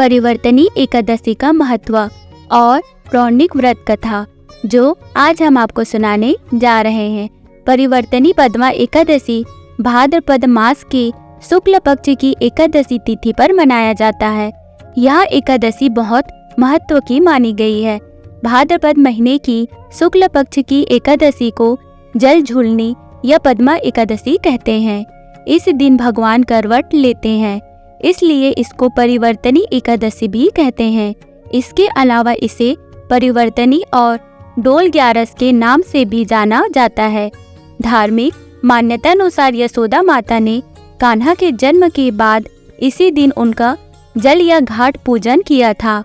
परिवर्तनी एकादशी का महत्व और पौराणिक व्रत कथा जो आज हम आपको सुनाने जा रहे हैं। परिवर्तनी पद्मा एकादशी भाद्रपद मास के शुक्ल पक्ष की एकादशी तिथि पर मनाया जाता है। यह एकादशी बहुत महत्व की मानी गई है। भाद्रपद महीने की शुक्ल पक्ष की एकादशी को जल झूलनी या पद्मा एकादशी कहते हैं। इस दिन भगवान करवट लेते हैं, इसलिए इसको परिवर्तनी एकादशी भी कहते हैं। इसके अलावा इसे परिवर्तनी और डोल ग्यारस के नाम से भी जाना जाता है। धार्मिक मान्यता अनुसार यशोदा माता ने कान्हा के जन्म के बाद इसी दिन उनका जल या घाट पूजन किया था,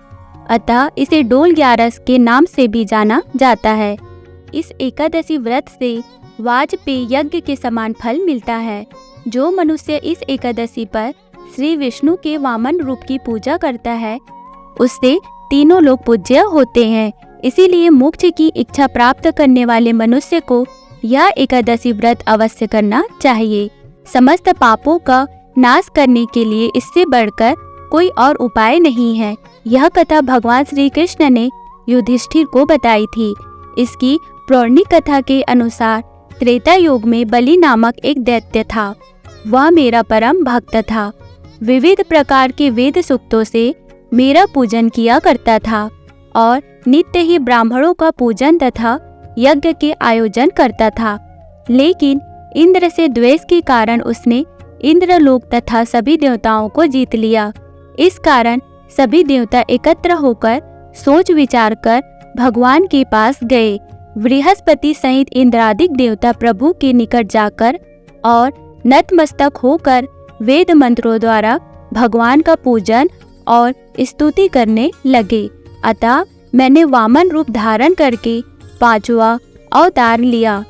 अतः इसे डोल ग्यारस के नाम से भी जाना जाता है। इस एकादशी व्रत से वाजपेय यज्ञ के समान फल मिलता है। जो मनुष्य इस एकादशी पर श्री विष्णु के वामन रूप की पूजा करता है उससे तीनों लोग पूज्य होते हैं। इसीलिए मोक्ष की इच्छा प्राप्त करने वाले मनुष्य को यह एकादशी व्रत अवश्य करना चाहिए। समस्त पापों का नाश करने के लिए इससे बढ़कर कोई और उपाय नहीं है। यह कथा भगवान श्री कृष्ण ने युधिष्ठिर को बताई थी। इसकी पौराणिक कथा के अनुसार त्रेता युग में बलि नामक एक दैत्य था। वह मेरा परम भक्त था। विविध प्रकार के वेद सूक्तों से मेरा पूजन किया करता था और नित्य ही ब्राह्मणों का पूजन तथा यज्ञ के आयोजन करता था। लेकिन इंद्र से द्वेष के कारण उसने इंद्रलोक तथा सभी देवताओं को जीत लिया। इस कारण सभी देवता एकत्र होकर सोच विचार कर भगवान के पास गए। बृहस्पति सहित इंद्रादिक देवता प्रभु के निकट जाकर और नतमस्तक होकर वेद मंत्रों द्वारा भगवान का पूजन और स्तुति करने लगे। अतः मैंने वामन रूप धारण करके पांचवा अवतार लिया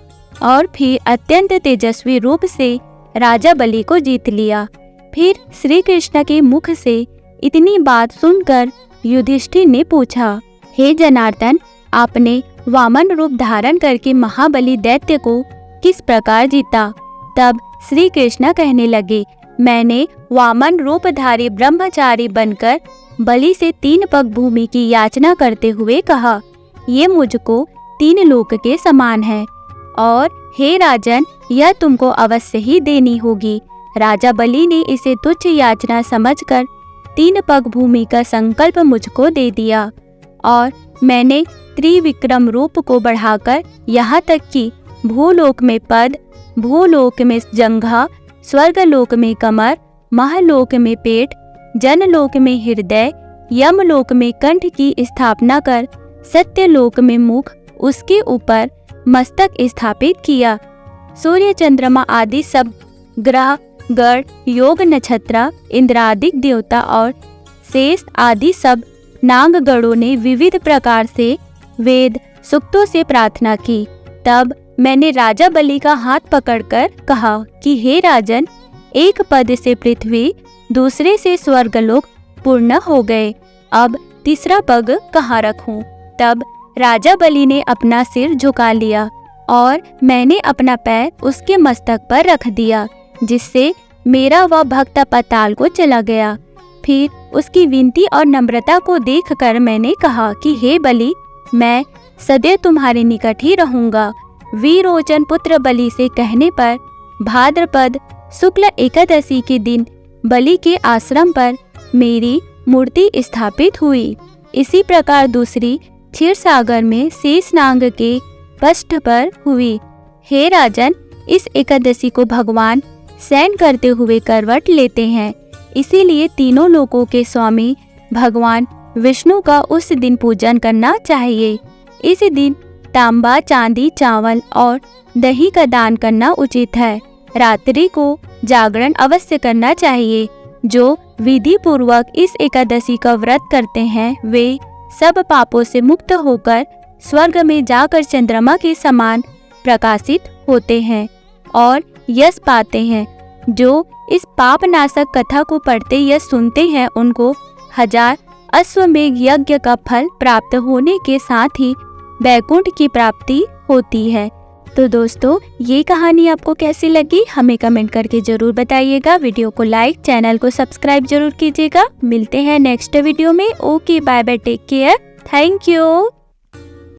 और फिर अत्यंत तेजस्वी रूप से राजा बलि को जीत लिया। फिर श्री कृष्ण के मुख से इतनी बात सुनकर युधिष्ठिर ने पूछा, हे जनार्दन, आपने वामन रूप धारण करके महाबली दैत्य को किस प्रकार जीता? तब श्री कृष्ण कहने लगे, मैंने वामन रूपधारी ब्रह्मचारी बनकर बलि से 3 पग भूमि की याचना करते हुए कहा, ये मुझको 3 लोक के समान है और हे राजन, यह तुमको अवश्य ही देनी होगी। राजा बलि ने इसे तुच्छ याचना समझकर 3 पग भूमि का संकल्प मुझको दे दिया और मैंने त्रिविक्रम रूप को बढ़ाकर यहाँ तक कि भूलोक में पद, भूलोक में जंघा, स्वर्गलोक में कमर, महलोक में पेट, जनलोक में हृदय, यमलोक में कंठ की स्थापना कर सत्यलोक में मुख, उसके ऊपर मस्तक स्थापित किया। सूर्य चंद्रमा आदि सब ग्रह, गण, योग, नक्षत्र, इंद्रादिक देवता और शेष आदि सब नागगणों ने विविध प्रकार से वेद सूक्तों से प्रार्थना की। तब मैंने राजा बलि का हाथ पकड़कर कहा कि हे राजन, एक पद से पृथ्वी, दूसरे से स्वर्गलोक पूर्ण हो गए। अब तीसरा पग कहाँ रखूं? तब राजा बलि ने अपना सिर झुका लिया और मैंने अपना पैर उसके मस्तक पर रख दिया, जिससे मेरा वह भक्त पाताल को चला गया। फिर उसकी विनती और नम्रता को देखकर मैंने कहा कि हे बलि, मैं सदैव तुम्हारे निकट ही रहूंगा। वीरोचन पुत्र बलि से कहने पर भाद्रपद शुक्ल एकादशी के दिन बलि के आश्रम पर मेरी मूर्ति स्थापित हुई। इसी प्रकार दूसरी क्षीर सागर में शेषनाग के पृष्ठ पर हुई। हे राजन, इस एकादशी को भगवान शयन करते हुए करवट लेते हैं, इसीलिए तीनों लोकों के स्वामी भगवान विष्णु का उस दिन पूजन करना चाहिए। इस दिन तांबा, चांदी, चावल और दही का दान करना उचित है। रात्रि को जागरण अवश्य करना चाहिए। जो विधि पूर्वक इस एकादशी का व्रत करते हैं वे सब पापों से मुक्त होकर स्वर्ग में जाकर चंद्रमा के समान प्रकाशित होते हैं और यश पाते हैं। जो इस पापनाशक कथा को पढ़ते या सुनते हैं उनको 1000 अश्वमेघ यज्ञ का फल प्राप्त होने के साथ ही वैकुंठ की प्राप्ति होती है। तो दोस्तों, ये कहानी आपको कैसी लगी हमें कमेंट करके जरूर बताइएगा। वीडियो को लाइक, चैनल को सब्सक्राइब जरूर कीजिएगा। मिलते हैं नेक्स्ट वीडियो में। Okay, bye bye, take care, thank you.